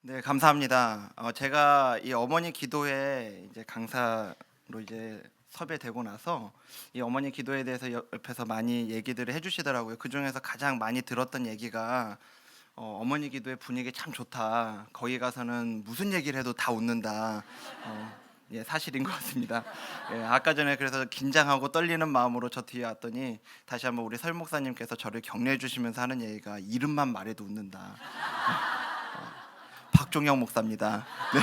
네, 감사합니다. 제가 이 어머니 기도회 이제 강사로 이제 섭외되고 나서 이 어머니 기도에 대해서 옆에서 많이 얘기들을 해주시더라고요. 그 중에서 가장 많이 들었던 얘기가 어머니 기도회 분위기 참 좋다. 거기 가서는 무슨 얘기를 해도 다 웃는다. 예, 사실인 것 같습니다. 예, 아까 전에 그래서 긴장하고 떨리는 마음으로 저 뒤에 왔더니 다시 한번 우리 설 목사님께서 저를 격려해 주시면서 하는 얘기가 이름만 말해도 웃는다. 박종영 목사입니다. 네.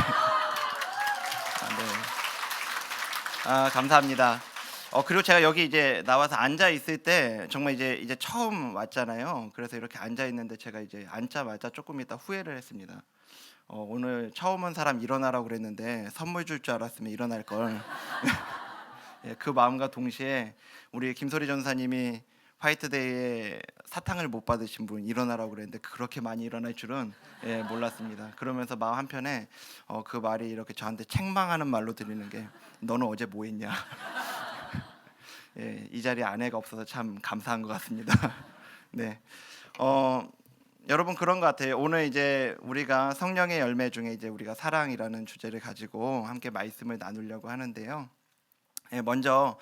네. 감사합니다. 그리고 제가 여기 이제 나와서 앉아 있을 때 정말 이제 처음 왔잖아요. 그래서 이렇게 앉아 있는데 제가 이제 앉자마자 조금 있다 후회를 했습니다. 오늘 처음 온 사람 일어나라고 그랬는데 선물 줄 줄 알았으면 일어날 걸. 예, 그 마음과 동시에 우리 김소리 전사님이 화이트데이에 사탕을 못 받으신 분 일어나라고 그랬는데 그렇게 많이 일어날 줄은 몰랐습니다. 그러면서 마음 한편에 그 말이 이렇게 저한테 책망하는 말로 들리는 게 너는 어제 뭐 했냐. 예, 이 자리에 아내가 없어서 참 감사한 것 같습니다. 네, 여러분 그런 것 같아요. 오늘 이제 우리가 성령의 열매 중에 이제 우리가 사랑이라는 주제를 가지고 함께 말씀을 나누려고 하는데요. 예, 먼저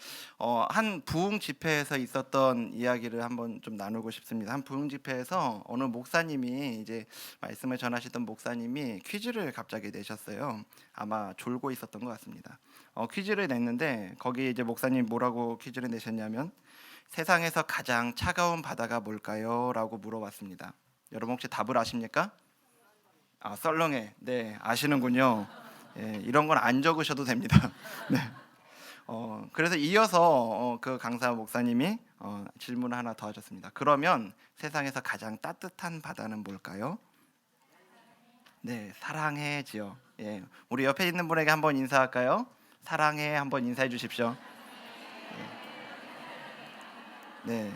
한 부흥 집회에서 있었던 이야기를 한번 좀 나누고 싶습니다. 한 부흥 집회에서 어느 목사님이 이제 말씀을 전하시던 목사님이 퀴즈를 갑자기 내셨어요. 아마 졸고 있었던 것 같습니다. 퀴즈를 냈는데 거기 이제 목사님 뭐라고 퀴즈를 내셨냐면 세상에서 가장 차가운 바다가 뭘까요? 라고 물어봤습니다. 여러분 혹시 답을 아십니까? 썰렁해. 네, 아시는군요. 예, 이런 건 안 적으셔도 됩니다. 네. 그래서 이어서 그 강사 목사님이 질문을 하나 더 하셨습니다. 그러면 세상에서 가장 따뜻한 바다는 뭘까요? 네, 사랑해지요. 예, 우리 옆에 있는 분에게 한번 인사할까요? 사랑해 한번 인사해 주십시오. 네.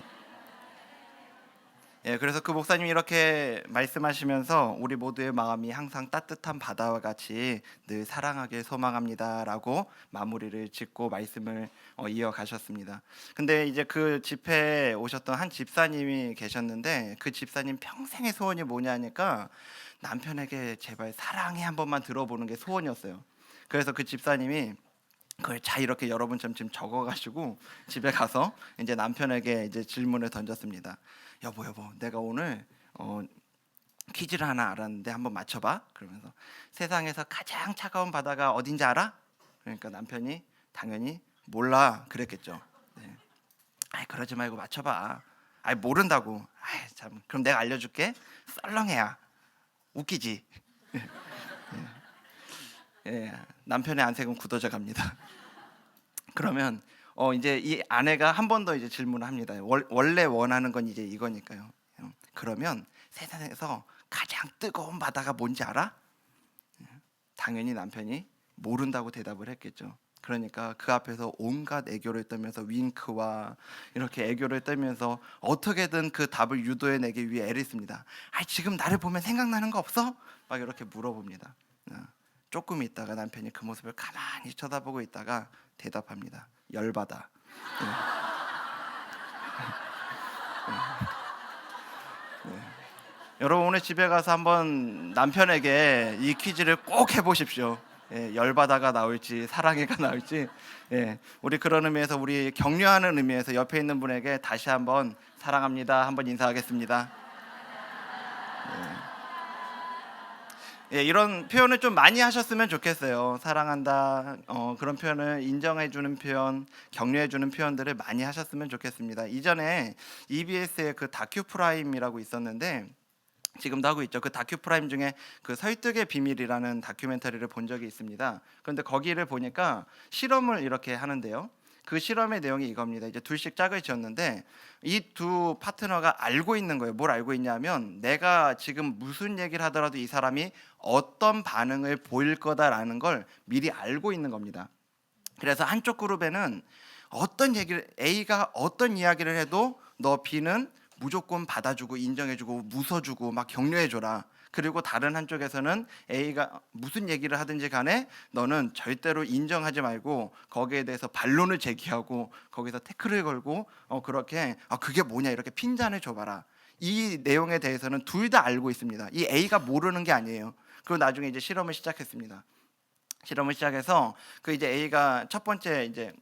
예, 그래서 그 목사님이 이렇게 말씀하시면서 우리 모두의 마음이 항상 따뜻한 바다와 같이 늘 사랑하길 소망합니다라고 마무리를 짓고 말씀을 이어가셨습니다. 근데 이제 그 집회에 오셨던 한 집사님이 계셨는데 그 집사님 평생의 소원이 뭐냐니까 남편에게 제발 사랑해 한 번만 들어보는 게 소원이었어요. 그래서 그 집사님이 그걸 잘 이렇게 여러분처럼 지금 적어가지고 집에 가서 이제 남편에게 이제 질문을 던졌습니다. 여보, 내가 오늘 퀴즈를 하나 알았는데 한번 맞춰봐. 그러면서 세상에서 가장 차가운 바다가 어딘지 알아? 그러니까 남편이 당연히 몰라 그랬겠죠. 네. 아이 그러지 말고 맞춰봐. 아이 모른다고. 아이 참 그럼 내가 알려줄게. 썰렁해야 웃기지. 예, 남편의 안색은 굳어져 갑니다. 그러면 이제 이 아내가 한 번 더 이제 질문을 합니다. 원래 원하는 건 이제 이거니까요. 그러면 세상에서 가장 뜨거운 바다가 뭔지 알아? 당연히 남편이 모른다고 대답을 했겠죠. 그러니까 그 앞에서 온갖 애교를 떨면서 윙크와 이렇게 애교를 떨면서 어떻게든 그 답을 유도해내기 위해 애를 씁니다. 지금 나를 보면 생각나는 거 없어? 막 이렇게 물어봅니다. 조금 있다가 남편이 그 모습을 가만히 쳐다보고 있다가 대답합니다. 열받아. 네. 네. 여러분 오늘 집에 가서 한번 남편에게 이 퀴즈를 꼭 해보십시오. 예, 열받아가 나올지 사랑해가 나올지. 예, 우리 그런 의미에서 우리 격려하는 의미에서 옆에 있는 분에게 다시 한번 사랑합니다 한번 인사하겠습니다. 예, 이런 표현을 좀 많이 하셨으면 좋겠어요. 사랑한다, 그런 표현을 인정해주는 표현, 격려해주는 표현들을 많이 하셨으면 좋겠습니다. 이전에 EBS의 그 다큐 프라임이라고 있었는데 지금도 하고 있죠. 그 다큐 프라임 중에 그 설득의 비밀이라는 다큐멘터리를 본 적이 있습니다. 그런데 거기를 보니까 실험을 이렇게 하는데요. 그 실험의 내용이 이겁니다. 이제 둘씩 짝을 지었는데 이 두 파트너가 알고 있는 거예요. 뭘 알고 있냐면 내가 지금 무슨 얘기를 하더라도 이 사람이 어떤 반응을 보일 거다라는 걸 미리 알고 있는 겁니다. 그래서 한쪽 그룹에는 어떤 얘기를 A가 어떤 이야기를 해도 너 B는 무조건 받아주고 인정해주고 웃어주고 막 격려해줘라. 그리고 다른 한쪽에서는 A가 무슨 얘기를 하든지 간에 너는 절대로 인정하지 말고 거기에 대해서 반론을 제기하고 거기서 태클을 걸고 그렇게 그게 뭐냐 이렇게 핀잔을 줘봐라. 이 내용에 대해서는 둘 다 알고 있습니다. 이 A가 모르는 게 아니에요. 그리고 나중에 이제 실험을 시작했습니다. 실험을 시작해서 그 이제 A가 첫 번째 이제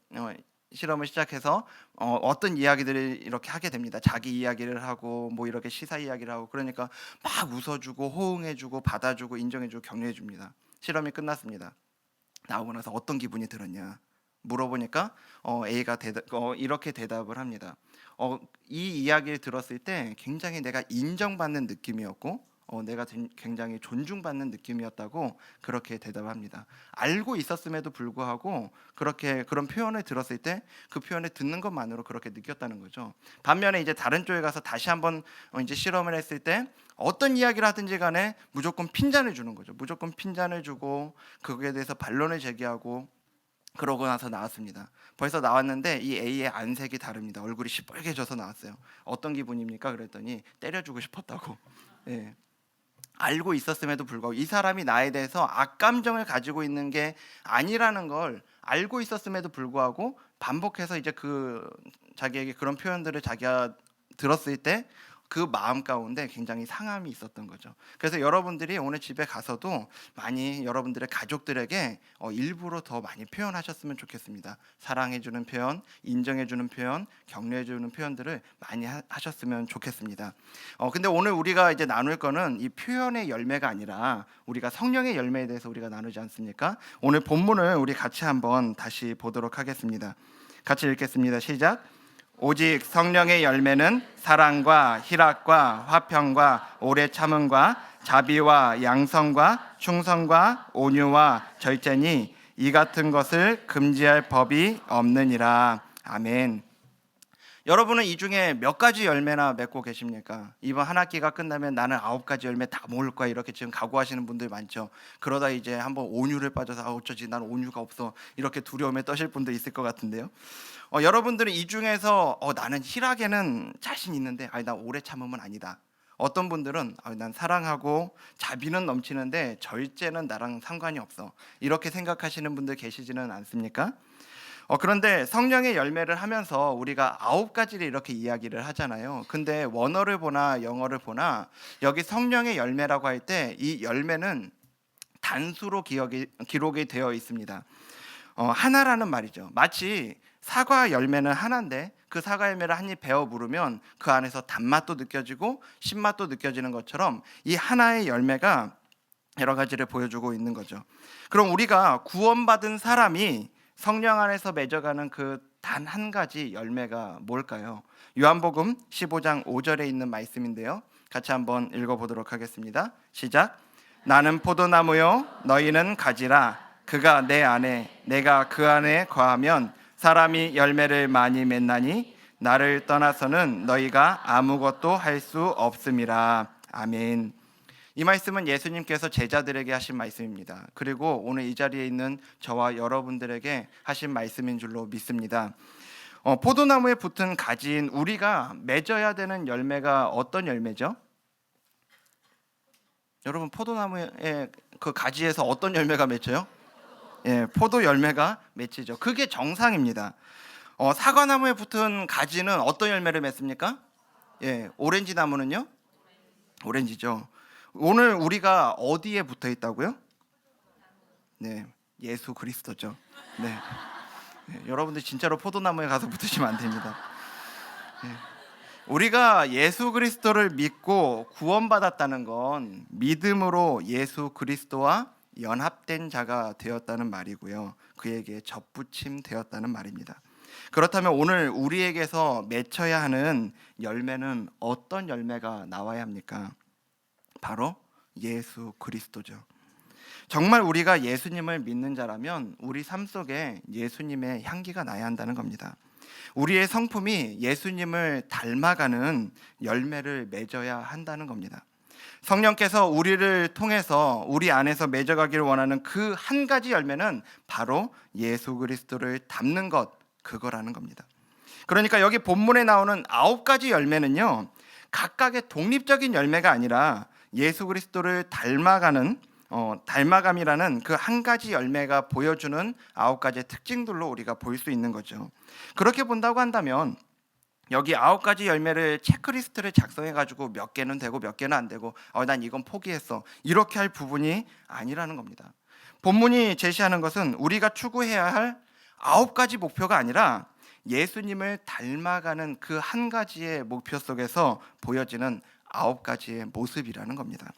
실험을 시작해서 어떤 이야기들을 이렇게 하게 됩니다. 자기 이야기를 하고 뭐 이렇게 시사 이야기를 하고, 그러니까 막 웃어주고 호응해주고 받아주고 인정해주고 격려해줍니다. 실험이 끝났습니다. 나오고 나서 어떤 기분이 들었냐 물어보니까 A가 이렇게 대답을 합니다. 이 이야기를 들었을 때 굉장히 내가 인정받는 느낌이었고 내가 굉장히 존중받는 느낌이었다고 그렇게 대답합니다. 알고 있었음에도 불구하고 그런 표현을 들었을 때 그 표현을 듣는 것만으로 그렇게 느꼈다는 거죠. 반면에 이제 다른 쪽에 가서 다시 한번 이제 실험을 했을 때 어떤 이야기를 하든지 간에 무조건 핀잔을 주는 거죠. 무조건 핀잔을 주고 거기에 대해서 반론을 제기하고, 그러고 나서 나왔습니다. 벌써 나왔는데 이 A의 안색이 다릅니다. 얼굴이 시뻘개져서 나왔어요. 어떤 기분입니까? 그랬더니 때려주고 싶었다고. 예. 알고 있었음에도 불구하고 이 사람이 나에 대해서 악감정을 가지고 있는 게 아니라는 걸 알고 있었음에도 불구하고 반복해서 이제 자기에게 그런 표현들을 자기가 들었을 때 그 마음 가운데 굉장히 상함이 있었던 거죠. 그래서 여러분들이 오늘 집에 가서도 많이 여러분들의 가족들에게 일부러 더 많이 표현하셨으면 좋겠습니다. 사랑해주는 표현, 인정해주는 표현, 격려해주는 표현들을 많이 하셨으면 좋겠습니다. 근데 오늘 우리가 이제 나눌 거는 이 표현의 열매가 아니라 우리가 성령의 열매에 대해서 우리가 나누지 않습니까? 오늘 본문을 우리 같이 한번 다시 보도록 하겠습니다. 같이 읽겠습니다. 시작. 오직 성령의 열매는 사랑과 희락과 화평과 오래 참음과 자비와 양성과 충성과 온유와 절제니 이 같은 것을 금지할 법이 없느니라. 아멘. 여러분은 이 중에 몇 가지 열매나 맺고 계십니까? 이번 한 학기가 끝나면 나는 9가지 열매 다 모을 거야 이렇게 지금 각오하시는 분들 많죠. 그러다 이제 한번 온유를 빠져서 어쩌지 난 온유가 없어 이렇게 두려움에 떠실 분도 있을 것 같은데요. 여러분들은 이 중에서 나는 희락에는 자신 있는데 나 오래 참으면 아니다. 어떤 분들은 난 사랑하고 자비는 넘치는데 절제는 나랑 상관이 없어 이렇게 생각하시는 분들 계시지는 않습니까? 그런데 성령의 열매를 하면서 우리가 9가지를 이렇게 이야기를 하잖아요. 근데 원어를 보나 영어를 보나 여기 성령의 열매라고 할 때 이 열매는 단수로 기록이 되어 있습니다. 하나라는 말이죠. 마치 사과 열매는 하나인데 그 사과 열매를 한 입 베어 물으면 그 안에서 단맛도 느껴지고 신맛도 느껴지는 것처럼 이 하나의 열매가 여러 가지를 보여주고 있는 거죠. 그럼 우리가 구원받은 사람이 성령 안에서 맺어가는 그 단 한 가지 열매가 뭘까요? 요한복음 15장 5절에 있는 말씀인데요. 같이 한번 읽어보도록 하겠습니다. 시작. 나는 포도나무요 너희는 가지라. 그가 내 안에 내가 그 안에 거하면 사람이 열매를 많이 맺나니 나를 떠나서는 너희가 아무것도 할 수 없음이라. 아멘. 이 말씀은 예수님께서 제자들에게 하신 말씀입니다. 그리고 오늘 이 자리에 있는 저와 여러분들에게 하신 말씀인 줄로 믿습니다. 포도나무에 붙은 가지인 우리가 맺어야 되는 열매가 어떤 열매죠? 여러분 포도나무의 그 가지에서 어떤 열매가 맺혀요? 포도 열매가 맺히죠. 그게 정상입니다. 사과나무에 붙은 가지는 어떤 열매를 맺습니까? 오렌지 나무는요? 오렌지죠. 오늘 우리가 어디에 붙어 있다고요? 네, 예수 그리스도죠. 네. 여러분들 진짜로 포도나무에 가서 붙으시면 안 됩니다. 우리가 예수 그리스도를 믿고 구원받았다는 건 믿음으로 예수 그리스도와 연합된 자가 되었다는 말이고요. 그에게 접붙임 되었다는 말입니다. 그렇다면 오늘 우리에게서 맺혀야 하는 열매는 어떤 열매가 나와야 합니까? 바로 예수 그리스도죠. 정말 우리가 예수님을 믿는 자라면 우리 삶 속에 예수님의 향기가 나야 한다는 겁니다. 우리의 성품이 예수님을 닮아가는 열매를 맺어야 한다는 겁니다. 성령께서 우리를 통해서 우리 안에서 맺어가기를 원하는 그 한 가지 열매는 바로 예수 그리스도를 닮는 것, 그거라는 겁니다. 그러니까 여기 본문에 나오는 9가지 열매는요, 각각의 독립적인 열매가 아니라 예수 그리스도를 닮아감이라는 그 한 가지 열매가 보여주는 9가지의 특징들로 우리가 볼 수 있는 거죠. 그렇게 본다고 한다면 여기 9가지 열매를 체크리스트를 작성해 가지고 몇 개는 되고 몇 개는 안 되고 난 이건 포기했어, 이렇게 할 부분이 아니라는 겁니다. 본문이 제시하는 것은 우리가 추구해야 할 9가지 목표가 아니라 예수님을 닮아가는 그 한 가지의 목표 속에서 보여지는 9가지의 모습이라는 겁니다.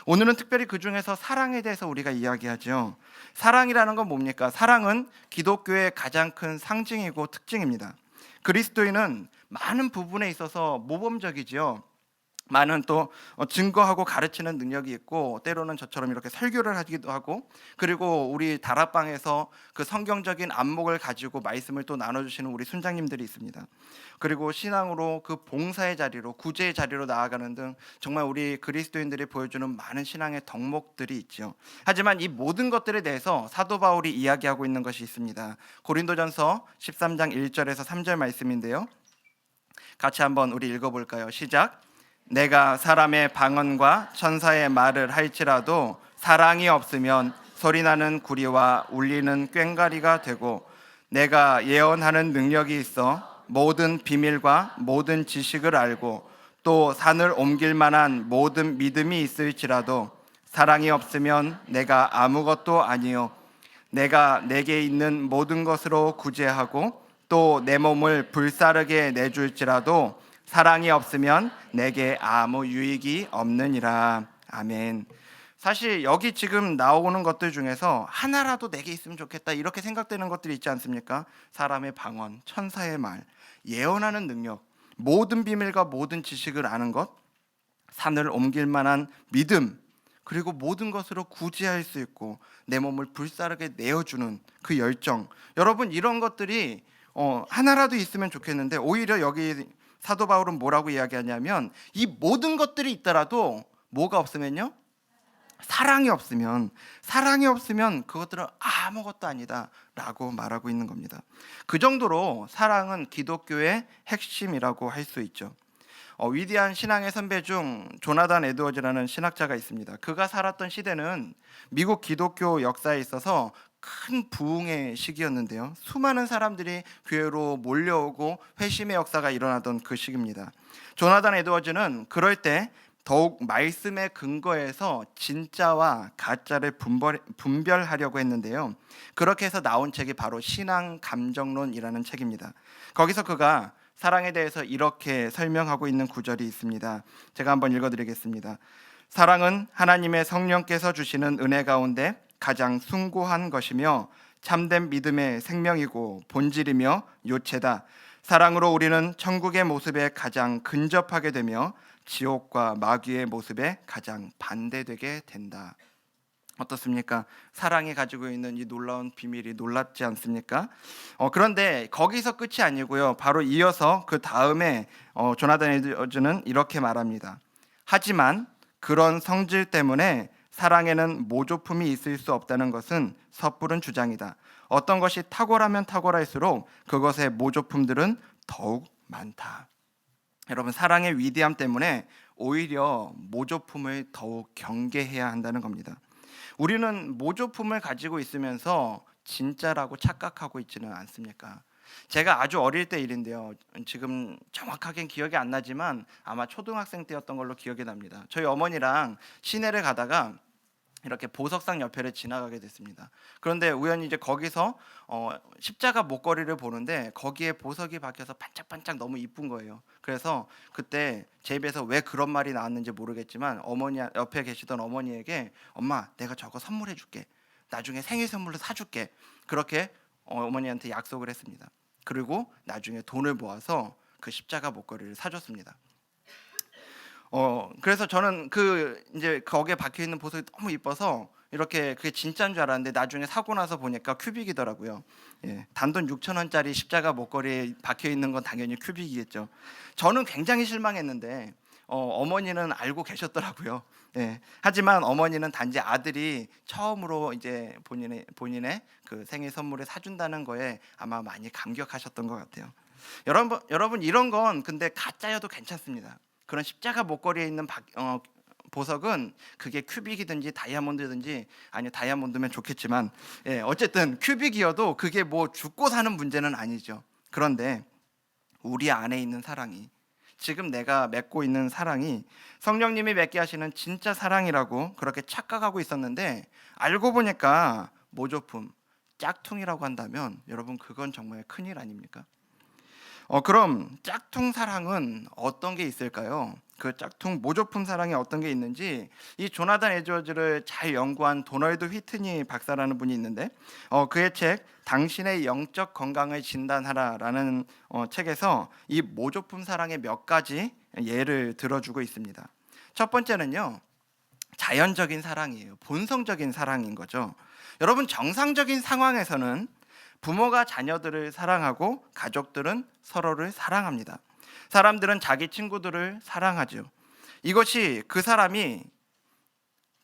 오늘은 특별히 그 중에서 사랑에 대해서 우리가 이야기하죠. 사랑이라는 건 뭡니까? 사랑은 기독교의 가장 큰 상징이고 특징입니다. 그리스도인은 많은 부분에 있어서 모범적이지요. 많은 또 증거하고 가르치는 능력이 있고, 때로는 저처럼 이렇게 설교를 하기도 하고, 그리고 우리 다락방에서 그 성경적인 안목을 가지고 말씀을 또 나눠주시는 우리 순장님들이 있습니다. 그리고 신앙으로 그 봉사의 자리로, 구제의 자리로 나아가는 등 정말 우리 그리스도인들이 보여주는 많은 신앙의 덕목들이 있죠. 하지만 이 모든 것들에 대해서 사도 바울이 이야기하고 있는 것이 있습니다. 고린도전서 13장 1절에서 3절 말씀인데요, 같이 한번 우리 읽어볼까요? 시작. 내가 사람의 방언과 천사의 말을 할지라도 사랑이 없으면 소리나는 구리와 울리는 꽹과리가 되고, 내가 예언하는 능력이 있어 모든 비밀과 모든 지식을 알고 또 산을 옮길 만한 모든 믿음이 있을지라도 사랑이 없으면 내가 아무것도 아니요, 내가 내게 있는 모든 것으로 구제하고 또 내 몸을 불사르게 내줄지라도 사랑이 없으면 내게 아무 유익이 없느니라. 아멘. 사실 여기 지금 나오는 것들 중에서 하나라도 내게 있으면 좋겠다, 이렇게 생각되는 것들이 있지 않습니까? 사람의 방언, 천사의 말, 예언하는 능력, 모든 비밀과 모든 지식을 아는 것, 산을 옮길 만한 믿음, 그리고 모든 것으로 구제할 수 있고 내 몸을 불사르게 내어주는 그 열정. 여러분, 이런 것들이 하나라도 있으면 좋겠는데, 오히려 여기 사도 바울은 뭐라고 이야기하냐면, 이 모든 것들이 있더라도 뭐가 없으면요? 사랑이 없으면 그것들은 아무것도 아니다라고 말하고 있는 겁니다. 그 정도로 사랑은 기독교의 핵심이라고 할 수 있죠. 위대한 신앙의 선배 중 조나단 에드워즈라는 신학자가 있습니다. 그가 살았던 시대는 미국 기독교 역사에 있어서 큰 부흥의 시기였는데요, 수많은 사람들이 교회로 몰려오고 회심의 역사가 일어나던 그 시기입니다. 조나단 에드워즈는 그럴 때 더욱 말씀의 근거에서 진짜와 가짜를 분별하려고 했는데요, 그렇게 해서 나온 책이 바로 신앙 감정론이라는 책입니다. 거기서 그가 사랑에 대해서 이렇게 설명하고 있는 구절이 있습니다. 제가 한번 읽어드리겠습니다. 사랑은 하나님의 성령께서 주시는 은혜 가운데 가장 숭고한 것이며 참된 믿음의 생명이고 본질이며 요체다. 사랑으로 우리는 천국의 모습에 가장 근접하게 되며 지옥과 마귀의 모습에 가장 반대되게 된다. 어떻습니까? 사랑이 가지고 있는 이 놀라운 비밀이 놀랍지 않습니까? 그런데 거기서 끝이 아니고요, 바로 이어서 그 다음에 조나단 에드워즈는 이렇게 말합니다. 하지만 그런 성질 때문에 사랑에는 모조품이 있을 수 없다는 것은 섣부른 주장이다. 어떤 것이 탁월하면 탁월할수록 그것의 모조품들은 더욱 많다. 여러분, 사랑의 위대함 때문에 오히려 모조품을 더욱 경계해야 한다는 겁니다. 우리는 모조품을 가지고 있으면서 진짜라고 착각하고 있지는 않습니까? 제가 아주 어릴 때 일인데요, 지금 정확하게 기억이 안 나지만 아마 초등학생 때였던 걸로 기억이 납니다. 저희 어머니랑 시내를 가다가 이렇게 보석상 옆에를 지나가게 됐습니다. 그런데 우연히 이제 거기서 십자가 목걸이를 보는데 거기에 보석이 박혀서 반짝반짝 너무 이쁜 거예요. 그래서 그때 제 입에서 왜 그런 말이 나왔는지 모르겠지만 어머니 옆에 계시던 어머니에게, 엄마, 내가 저거 선물해 줄게, 나중에 생일 선물로 사줄게, 그렇게 어머니한테 약속을 했습니다. 그리고 나중에 돈을 모아서 그 십자가 목걸이를 사줬습니다. 그래서 저는 이제 거기에 박혀 있는 보석이 너무 이뻐서 이렇게 그게 진짜인 줄 알았는데 나중에 사고 나서 보니까 큐빅이더라고요. 예, 단돈 6,000원짜리 십자가 목걸이에 박혀 있는 건 당연히 큐빅이겠죠. 저는 굉장히 실망했는데 어머니는 알고 계셨더라고요. 예, 하지만 어머니는 단지 아들이 처음으로 이제 본인의 그 생일 선물을 사준다는 거에 아마 많이 감격하셨던 것 같아요. 여러분, 이런 건 근데 가짜여도 괜찮습니다. 그런 십자가 목걸이에 있는 보석은 그게 큐빅이든지 다이아몬드든지, 아니 다이아몬드면 좋겠지만, 어쨌든 큐빅이어도 그게 뭐 죽고 사는 문제는 아니죠. 그런데 우리 안에 있는 사랑이, 지금 내가 맺고 있는 사랑이 성령님이 맺게 하시는 진짜 사랑이라고 그렇게 착각하고 있었는데, 알고 보니까 모조품, 짝퉁이라고 한다면 여러분, 그건 정말 큰일 아닙니까? 그럼 짝퉁 사랑은 어떤 게 있을까요? 그 짝퉁 모조품 사랑이 어떤 게 있는지 이 조나단 에드워즈를 잘 연구한 도널드 휘트니 박사라는 분이 있는데, 그의 책 당신의 영적 건강을 진단하라라는 책에서 이 모조품 사랑의 몇 가지 예를 들어주고 있습니다. 첫 번째는요, 자연적인 사랑이에요. 본성적인 사랑인 거죠. 여러분, 정상적인 상황에서는 부모가 자녀들을 사랑하고 가족들은 서로를 사랑합니다. 사람들은 자기 친구들을 사랑하죠. 이것이 그 사람이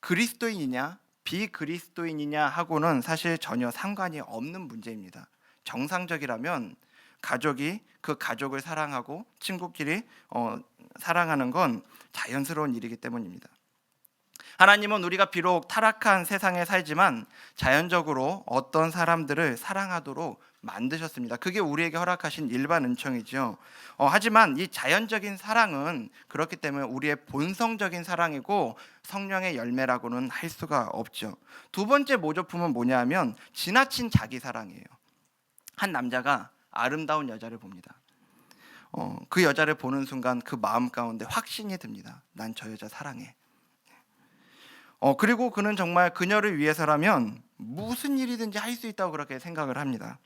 그리스도인이냐 비그리스도인이냐 하고는 사실 전혀 상관이 없는 문제입니다. 정상적이라면 가족이 그 가족을 사랑하고 친구끼리 사랑하는 건 자연스러운 일이기 때문입니다. 하나님은 우리가 비록 타락한 세상에 살지만 자연적으로 어떤 사람들을 사랑하도록 만드셨습니다. 그게 우리에게 허락하신 일반 은총이죠. 하지만 이 자연적인 사랑은 그렇기 때문에 우리의 본성적인 사랑이고 성령의 열매라고는 할 수가 없죠. 두 번째 모조품은 뭐냐 하면 지나친 자기 사랑이에요. 한 남자가 아름다운 여자를 봅니다. 그 여자를 보는 순간 그 마음 가운데 확신이 듭니다. 난 저 여자 사랑해. 그리고 그는 정말 그녀를 위해서라면 무슨 일이든지 할 수 있다고 그렇게 생각을 합니다.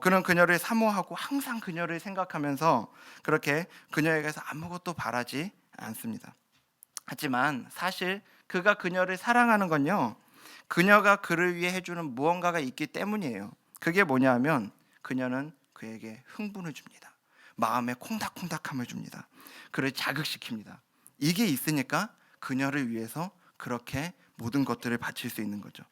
그는 그녀를 사모하고 항상 그녀를 생각하면서 그렇게 그녀에게서 아무것도 바라지 않습니다. 하지만 사실 그가 그녀를 사랑하는 건요, 그녀가 그를 위해 해주는 무언가가 있기 때문이에요. 그게 뭐냐 하면 그녀는 그에게 흥분을 줍니다. 마음에 콩닥콩닥함을 줍니다. 그를 자극시킵니다. 이게 있으니까 그녀를 위해서 그렇게 모든 것들을 바칠 수 있는 거죠.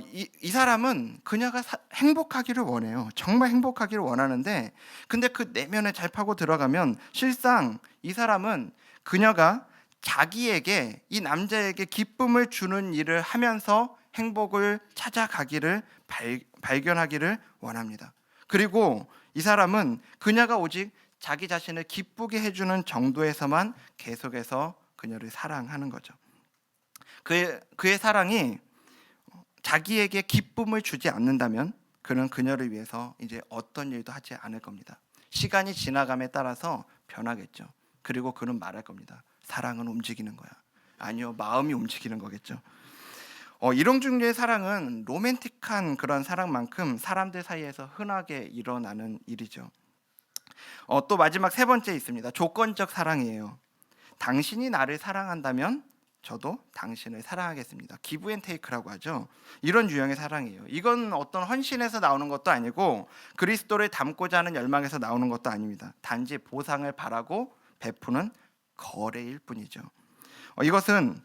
이 사람은 그녀가 행복하기를 원해요. 정말 행복하기를 원하는데, 근데 그 내면에 잘 파고 들어가면 실상 이 사람은 그녀가 자기에게, 이 남자에게 기쁨을 주는 일을 하면서 행복을 찾아가기를 발견하기를 원합니다. 그리고 이 사람은 그녀가 오직 자기 자신을 기쁘게 해주는 정도에서만 계속해서 그녀를 사랑하는 거죠. 그의 사랑이 자기에게 기쁨을 주지 않는다면 그는 그녀를 위해서 이제 어떤 일도 하지 않을 겁니다. 시간이 지나감에 따라서 변하겠죠. 그리고 그는 말할 겁니다. 사랑은 움직이는 거야. 아니요, 마음이 움직이는 거겠죠. 이런 종류의 사랑은 로맨틱한 그런 사랑만큼 사람들 사이에서 흔하게 일어나는 일이죠. 또 마지막 세 번째 있습니다. 조건적 사랑이에요. 당신이 나를 사랑한다면 저도 당신을 사랑하겠습니다. 기브 앤 테이크라고 하죠. 이런 유형의 사랑이에요. 이건 어떤 헌신에서 나오는 것도 아니고 그리스도를 닮고자 하는 열망에서 나오는 것도 아닙니다. 단지 보상을 바라고 베푸는 거래일 뿐이죠. 이것은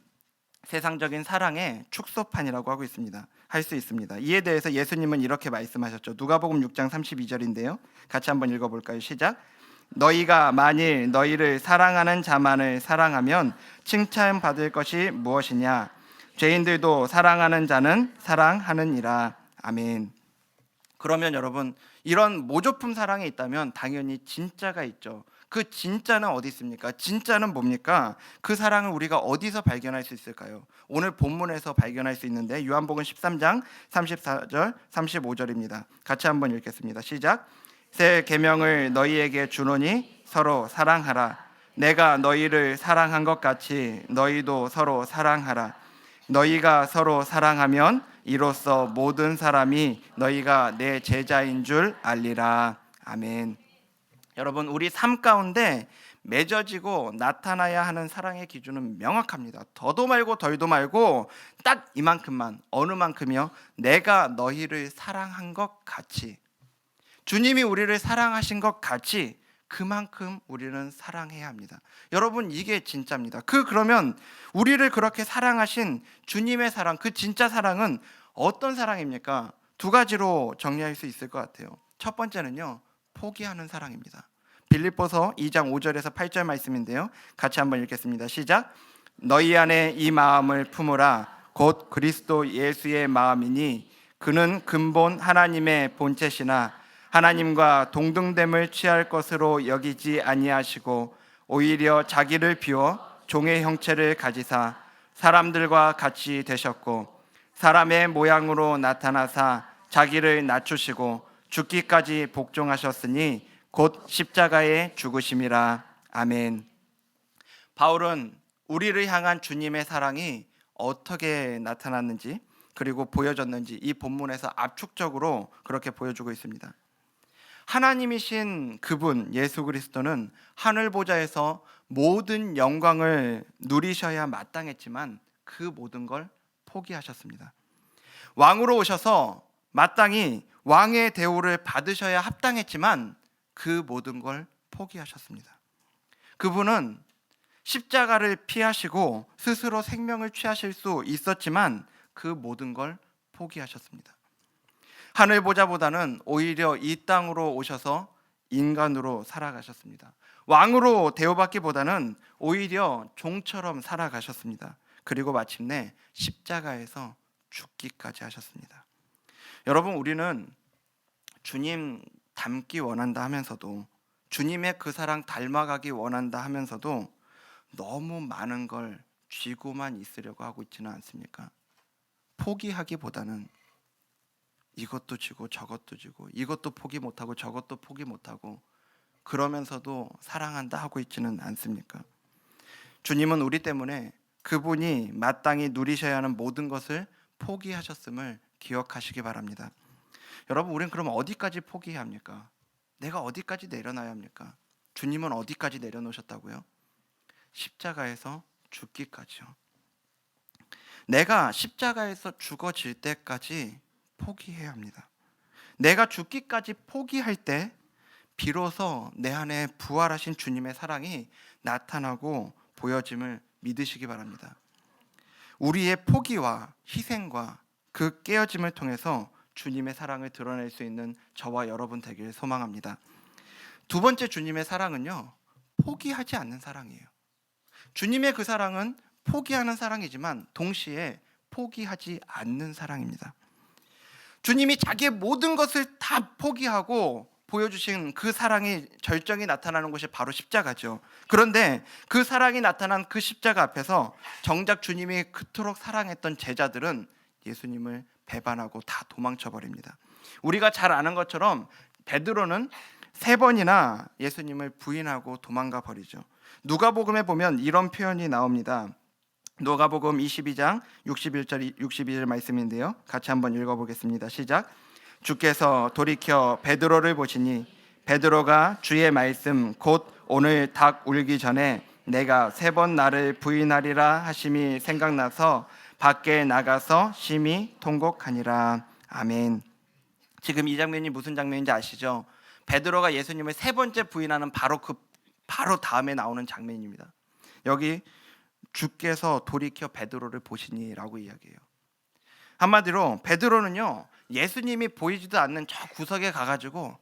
세상적인 사랑의 축소판이라고 할 수 있습니다. 이에 대해서 예수님은 이렇게 말씀하셨죠. 누가복음 6장 32절인데요. 같이 한번 읽어볼까요? 시작. 너희가 만일 너희를 사랑하는 자만을 사랑하면 칭찬받을 것이 무엇이냐? 죄인들도 사랑하는 자는 사랑하느니라. 아멘. 그러면 여러분, 이런 모조품 사랑이 있다면 당연히 진짜가 있죠. 그 진짜는 어디 있습니까? 진짜는 뭡니까? 그 사랑을 우리가 어디서 발견할 수 있을까요? 오늘 본문에서 발견할 수 있는데 요한복음 13장 34절 35절입니다. 같이 한번 읽겠습니다. 시작. 새 계명을 너희에게 주노니 서로 사랑하라. 내가 너희를 사랑한 것 같이 너희도 서로 사랑하라. 너희가 서로 사랑하면 이로써 모든 사람이 너희가 내 제자인 줄 알리라. 아멘. 여러분, 우리 삶 가운데 맺어지고 나타나야 하는 사랑의 기준은 명확합니다. 더도 말고 덜도 말고 딱 이만큼만, 어느 만큼이요? 내가 너희를 사랑한 것 같이, 주님이 우리를 사랑하신 것 같이 그만큼 우리는 사랑해야 합니다. 여러분, 이게 진짜입니다. 그러면 우리를 그렇게 사랑하신 주님의 사랑, 그 진짜 사랑은 어떤 사랑입니까? 두 가지로 정리할 수 있을 것 같아요. 첫 번째는요, 포기하는 사랑입니다. 빌립보서 2장 5절에서 8절 말씀인데요. 같이 한번 읽겠습니다. 시작. 너희 안에 이 마음을 품으라. 곧 그리스도 예수의 마음이니 그는 근본 하나님의 본체시나 하나님과 동등됨을 취할 것으로 여기지 아니하시고 오히려 자기를 비워 종의 형체를 가지사 사람들과 같이 되셨고 사람의 모양으로 나타나사 자기를 낮추시고 죽기까지 복종하셨으니 곧 십자가에 죽으심이라. 아멘. 바울은 우리를 향한 주님의 사랑이 어떻게 나타났는지 그리고 보여졌는지 이 본문에서 압축적으로 그렇게 보여주고 있습니다. 하나님이신 그분 예수 그리스도는 하늘 보좌에서 모든 영광을 누리셔야 마땅했지만 그 모든 걸 포기하셨습니다. 왕으로 오셔서 마땅히 왕의 대우를 받으셔야 합당했지만 그 모든 걸 포기하셨습니다. 그분은 십자가를 피하시고 스스로 생명을 취하실 수 있었지만 그 모든 걸 포기하셨습니다. 하늘 보좌보다는 오히려 이 땅으로 오셔서 인간으로 살아가셨습니다. 왕으로 대우받기보다는 오히려 종처럼 살아가셨습니다. 그리고 마침내 십자가에서 죽기까지 하셨습니다. 여러분, 우리는 주님 닮기 원한다 하면서도 주님의 그 사랑 닮아가기 원한다 하면서도 너무 많은 걸 쥐고만 있으려고 하고 있지는 않습니까? 포기하기보다는 이것도 쥐고 저것도 쥐고 이것도 포기 못하고 저것도 포기 못하고 그러면서도 사랑한다 하고 있지는 않습니까? 주님은 우리 때문에 그분이 마땅히 누리셔야 하는 모든 것을 포기하셨음을 기억하시기 바랍니다. 여러분, 우리는 그럼 어디까지 포기해야 합니까? 내가 어디까지 내려놔야 합니까? 주님은 어디까지 내려놓으셨다고요? 십자가에서 죽기까지요. 내가 십자가에서 죽어질 때까지 포기해야 합니다. 내가 죽기까지 포기할 때 비로소 내 안에 부활하신 주님의 사랑이 나타나고 보여짐을 믿으시기 바랍니다. 우리의 포기와 희생과 그 깨어짐을 통해서 주님의 사랑을 드러낼 수 있는 저와 여러분 되길 소망합니다. 두 번째 주님의 사랑은요, 포기하지 않는 사랑이에요. 주님의 그 사랑은 포기하는 사랑이지만 동시에 포기하지 않는 사랑입니다. 주님이 자기의 모든 것을 다 포기하고 보여주신 그 사랑의 절정이 나타나는 곳이 바로 십자가죠. 그런데 그 사랑이 나타난 그 십자가 앞에서 정작 주님이 그토록 사랑했던 제자들은 예수님을 배반하고 다 도망쳐 버립니다. 우리가 잘 아는 것처럼 베드로는 3번이나 예수님을 부인하고 도망가 버리죠. 누가복음에 보면 이런 표현이 나옵니다. 누가복음 22장 61절 62절 말씀인데요. 같이 한번 읽어보겠습니다. 시작. 주께서 돌이켜 베드로를 보시니 베드로가 주의 말씀 곧 오늘 닭 울기 전에 내가 3번 나를 부인하리라 하심이 생각나서 밖에 나가서 심히 통곡하니라. 아멘. 지금 이 장면이 무슨 장면인지 아시죠? 베드로가 예수님을 3번째 부인하는 바로 다음에 나오는 장면입니다. 여기 주께서 돌이켜 베드로를 보시니라고 이야기해요. 한마디로 베드로는요, 예수님이 보이지도 않는 저 구석에 가가지고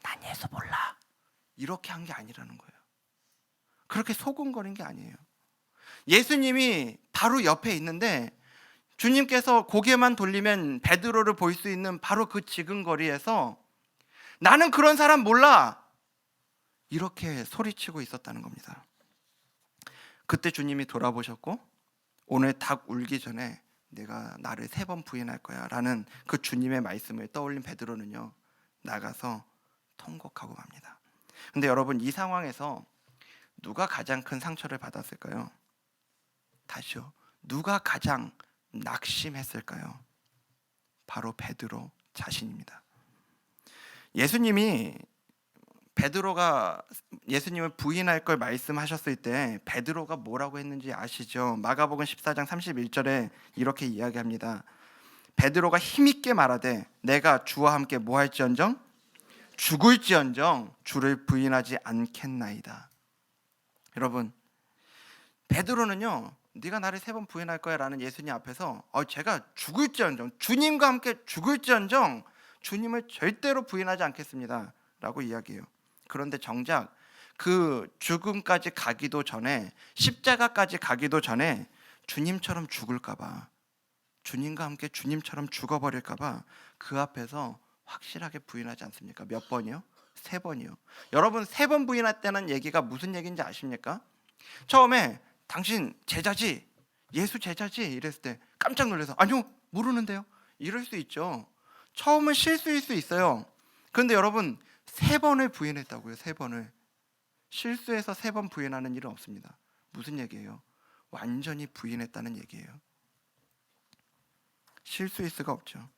난 예수 몰라 이렇게 한 게 아니라는 거예요. 그렇게 소곤거린 게 아니에요. 예수님이 바로 옆에 있는데 주님께서 고개만 돌리면 베드로를 볼 수 있는 바로 그 지근거리에서 나는 그런 사람 몰라 이렇게 소리치고 있었다는 겁니다. 그때 주님이 돌아보셨고 오늘 닭 울기 전에 내가 나를 3번 부인할 거야 라는 그 주님의 말씀을 떠올린 베드로는요, 나가서 통곡하고 맙니다. 근데 여러분, 이 상황에서 누가 가장 큰 상처를 받았을까요? 다시요, 누가 가장 낙심했을까요? 바로 베드로 자신입니다. 예수님이 베드로가 예수님을 부인할 걸 말씀하셨을 때 베드로가 뭐라고 했는지 아시죠? 마가복음 14장 31절에 이렇게 이야기합니다. 베드로가 힘있게 말하되 내가 주와 함께 뭐할지언정 죽을지언정 주를 부인하지 않겠나이다. 여러분, 베드로는요, 네가 나를 3번 부인할 거야 라는 예수님 앞에서 제가 죽을지언정, 주님과 함께 죽을지언정 주님을 절대로 부인하지 않겠습니다 라고 이야기해요. 그런데 정작 그 죽음까지 가기도 전에, 십자가까지 가기도 전에 주님처럼 죽을까 봐, 주님과 함께 주님처럼 죽어버릴까 봐 그 앞에서 확실하게 부인하지 않습니까? 몇 번이요? 3번이요. 여러분 3번 부인했다는 얘기가 무슨 얘기인지 아십니까? 처음에 당신 제자지? 예수 제자지? 이랬을 때 깜짝 놀라서 아니요 모르는데요. 이럴 수 있죠. 처음은 실수일 수 있어요. 그런데 여러분 3번을 부인했다고요. 3번을. 실수해서 3번 부인하는 일은 없습니다. 무슨 얘기예요? 완전히 부인했다는 얘기예요. 실수일 수가 없죠.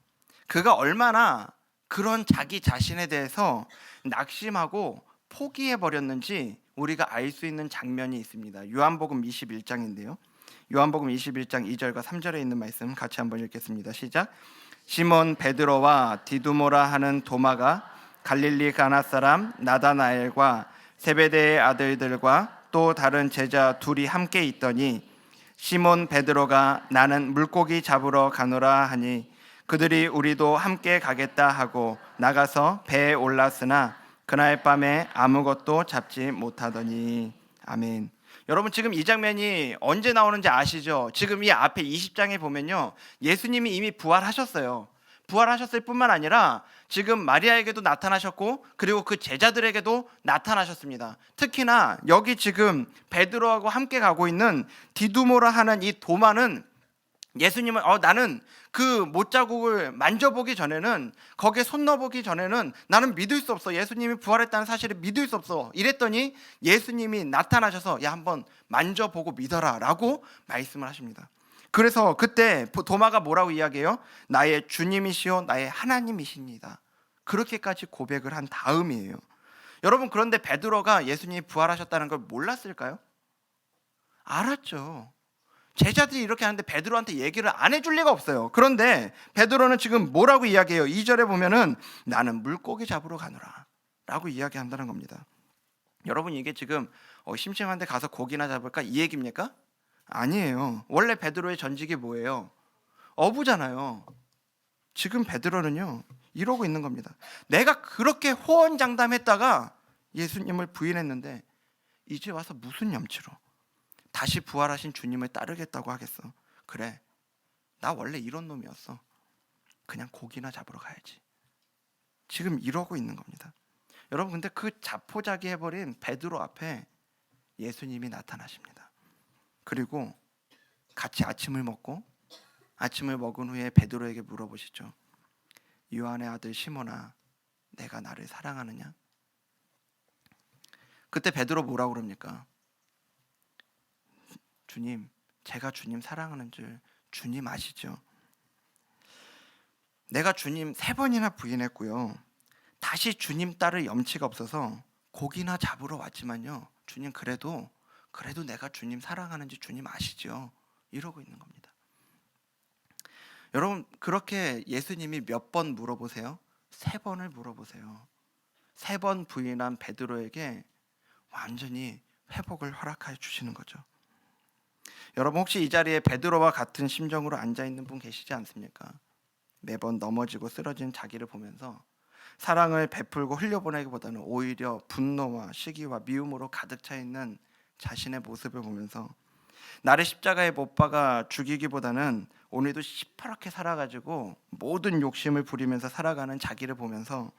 그가 얼마나 그런 자기 자신에 대해서 낙심하고 포기해 버렸는지 우리가 알 수 있는 장면이 있습니다. 요한복음 21장인데요. 요한복음 21장 2절과 3절에 있는 말씀 같이 한번 읽겠습니다. 시작. 시몬 베드로와 디두모라 하는 도마가 갈릴리 가나 사람 나다나엘과 세베대의 아들들과 또 다른 제자 둘이 함께 있더니 시몬 베드로가 나는 물고기 잡으러 가노라 하니 그들이 우리도 함께 가겠다 하고 나가서 배에 올랐으나 그날 밤에 아무것도 잡지 못하더니. 아멘. 여러분 지금 이 장면이 언제 나오는지 아시죠? 지금 이 앞에 20장에 보면요, 예수님이 이미 부활하셨어요. 부활하셨을 뿐만 아니라 지금 마리아에게도 나타나셨고 그리고 그 제자들에게도 나타나셨습니다. 특히나 여기 지금 베드로하고 함께 가고 있는 디두모라 하는 이 도마는 예수님은 나는 그 못자국을 만져보기 전에는, 거기에 손 넣어보기 전에는 나는 믿을 수 없어. 예수님이 부활했다는 사실을 믿을 수 없어. 이랬더니 예수님이 나타나셔서 야 한번 만져보고 믿어라 라고 말씀을 하십니다. 그래서 그때 도마가 뭐라고 이야기해요? 나의 주님이시요 나의 하나님이십니다. 그렇게까지 고백을 한 다음이에요. 여러분 그런데 베드로가 예수님이 부활하셨다는 걸 몰랐을까요? 알았죠. 제자들이 이렇게 하는데 베드로한테 얘기를 안 해줄 리가 없어요. 그런데 베드로는 지금 뭐라고 이야기해요? 2절에 보면은 나는 물고기 잡으러 가노라 라고 이야기한다는 겁니다. 여러분 이게 지금 심심한데 가서 고기나 잡을까 이 얘기입니까? 아니에요. 원래 베드로의 전직이 뭐예요? 어부잖아요. 지금 베드로는요 이러고 있는 겁니다. 내가 그렇게 호언장담했다가 예수님을 부인했는데 이제 와서 무슨 염치로 다시 부활하신 주님을 따르겠다고 하겠어. 그래, 나 원래 이런 놈이었어. 그냥 고기나 잡으러 가야지. 지금 이러고 있는 겁니다. 여러분 근데 그 자포자기 해버린 베드로 앞에 예수님이 나타나십니다. 그리고 같이 아침을 먹고 아침을 먹은 후에 베드로에게 물어보시죠. 요한의 아들 시몬아, 내가 나를 사랑하느냐? 그때 베드로 뭐라고 그럽니까? 주님, 제가 주님 사랑하는 줄 주님 아시죠? 내가 주님 3번이나 부인했고요. 다시 주님 따를 염치가 없어서 고기나 잡으러 왔지만요. 주님 그래도 내가 주님 사랑하는지 주님 아시죠? 이러고 있는 겁니다. 여러분 그렇게 예수님이 몇 번 물어보세요? 3번을 물어보세요. 3번 부인한 베드로에게 완전히 회복을 허락하여 주시는 거죠. 여러분 혹시 이 자리에 베드로와 같은 심정으로 앉아있는 분 계시지 않습니까? 매번 넘어지고 쓰러진 자기를 보면서 사랑을 베풀고 흘려보내기보다는 오히려 분노와 시기와 미움으로 가득 차 있는 자신의 모습을 보면서 나를 십자가에 못 박아 죽이기보다는 오늘도 시퍼렇게 살아가지고 모든 욕심을 부리면서 살아가는 자기를 보면서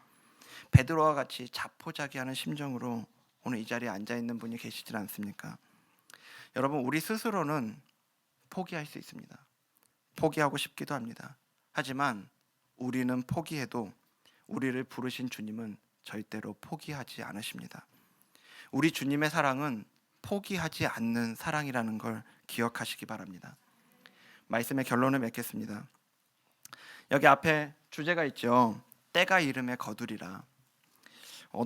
베드로와 같이 자포자기하는 심정으로 오늘 이 자리에 앉아있는 분이 계시지 않습니까? 여러분 우리 스스로는 포기할 수 있습니다. 포기하고 싶기도 합니다. 하지만 우리는 포기해도 우리를 부르신 주님은 절대로 포기하지 않으십니다. 우리 주님의 사랑은 포기하지 않는 사랑이라는 걸 기억하시기 바랍니다. 말씀의 결론을 맺겠습니다. 여기 앞에 주제가 있죠. 때가 이름에 거두리라.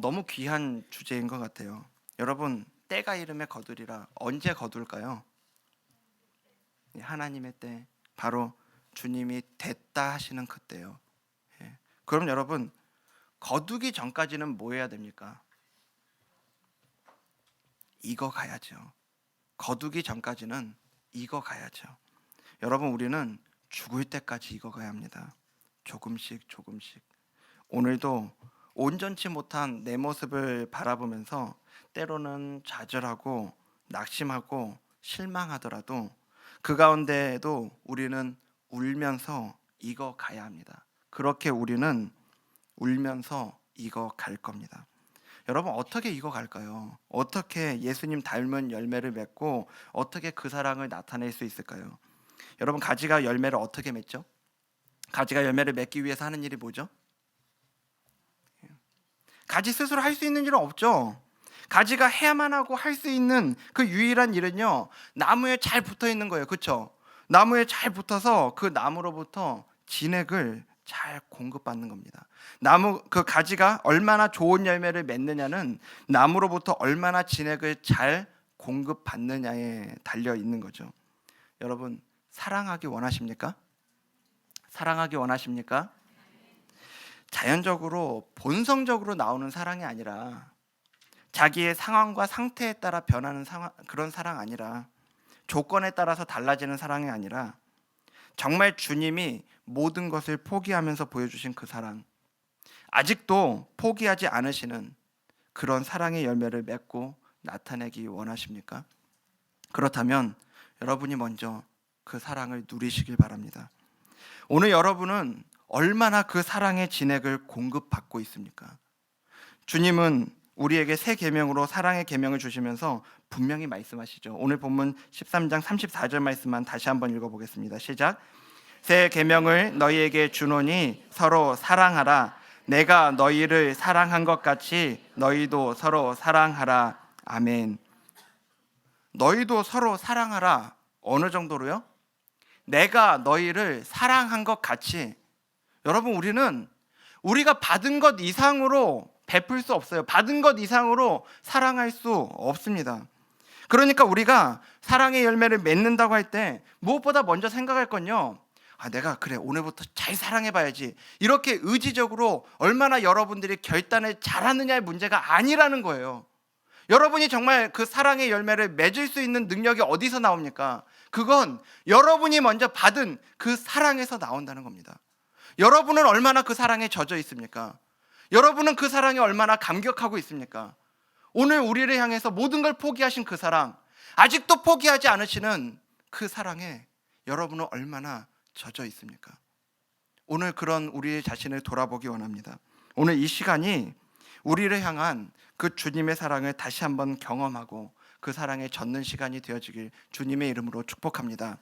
너무 귀한 주제인 것 같아요. 여러분 때가 이름에 거두리라. 언제 거둘까요? 하나님의 때, 바로 주님이 됐다 하시는 그때요. 그럼 여러분 거두기 전까지는 뭐 해야 됩니까? 이거 가야죠. 거두기 전까지는 이거 가야죠. 여러분 우리는 죽을 때까지 이거 가야 합니다. 조금씩. 오늘도 온전치 못한 내 모습을 바라보면서 때로는 좌절하고 낙심하고 실망하더라도 그 가운데에도 우리는 울면서 이거 가야 합니다. 그렇게 우리는 울면서 익어갈 겁니다. 여러분 어떻게 익어갈까요? 어떻게 예수님 닮은 열매를 맺고 어떻게 그 사랑을 나타낼 수 있을까요? 여러분 가지가 열매를 어떻게 맺죠? 가지가 열매를 맺기 위해서 하는 일이 뭐죠? 가지 스스로 할 수 있는 일은 없죠. 가지가 해야만 하고 할 수 있는 그 유일한 일은요, 나무에 잘 붙어 있는 거예요. 그렇죠? 나무에 잘 붙어서 그 나무로부터 진액을 잘 공급받는 겁니다. 나무 그 가지가 얼마나 좋은 열매를 맺느냐는 나무로부터 얼마나 진액을 잘 공급받느냐에 달려 있는 거죠. 여러분 사랑하기 원하십니까? 사랑하기 원하십니까? 자연적으로 본성적으로 나오는 사랑이 아니라 자기의 상황과 상태에 따라 변하는 그런 사랑 아니라 조건에 따라서 달라지는 사랑이 아니라 정말 주님이 모든 것을 포기하면서 보여주신 그 사랑, 아직도 포기하지 않으시는 그런 사랑의 열매를 맺고 나타내기 원하십니까? 그렇다면 여러분이 먼저 그 사랑을 누리시길 바랍니다. 오늘 여러분은 얼마나 그 사랑의 진액을 공급받고 있습니까? 주님은 우리에게 새 계명으로 사랑의 계명을 주시면서 분명히 말씀하시죠. 오늘 본문 13장 34절 말씀만 다시 한번 읽어보겠습니다. 시작. 새 계명을 너희에게 주노니 서로 사랑하라. 내가 너희를 사랑한 것 같이 너희도 서로 사랑하라. 아멘. 너희도 서로 사랑하라. 어느 정도로요? 내가 너희를 사랑한 것 같이. 여러분 우리는 우리가 받은 것 이상으로 베풀 수 없어요. 받은 것 이상으로 사랑할 수 없습니다. 그러니까 우리가 사랑의 열매를 맺는다고 할 때 무엇보다 먼저 생각할 건요, 내가 그래 오늘부터 잘 사랑해봐야지, 이렇게 의지적으로 얼마나 여러분들이 결단을 잘하느냐의 문제가 아니라는 거예요. 여러분이 정말 그 사랑의 열매를 맺을 수 있는 능력이 어디서 나옵니까? 그건 여러분이 먼저 받은 그 사랑에서 나온다는 겁니다. 여러분은 얼마나 그 사랑에 젖어 있습니까? 여러분은 그 사랑에 얼마나 감격하고 있습니까? 오늘 우리를 향해서 모든 걸 포기하신 그 사랑, 아직도 포기하지 않으시는 그 사랑에 여러분은 얼마나 젖어 있습니까? 오늘 그런 우리 자신을 돌아보기 원합니다. 오늘 이 시간이 우리를 향한 그 주님의 사랑을 다시 한번 경험하고 그 사랑에 젖는 시간이 되어지길 주님의 이름으로 축복합니다.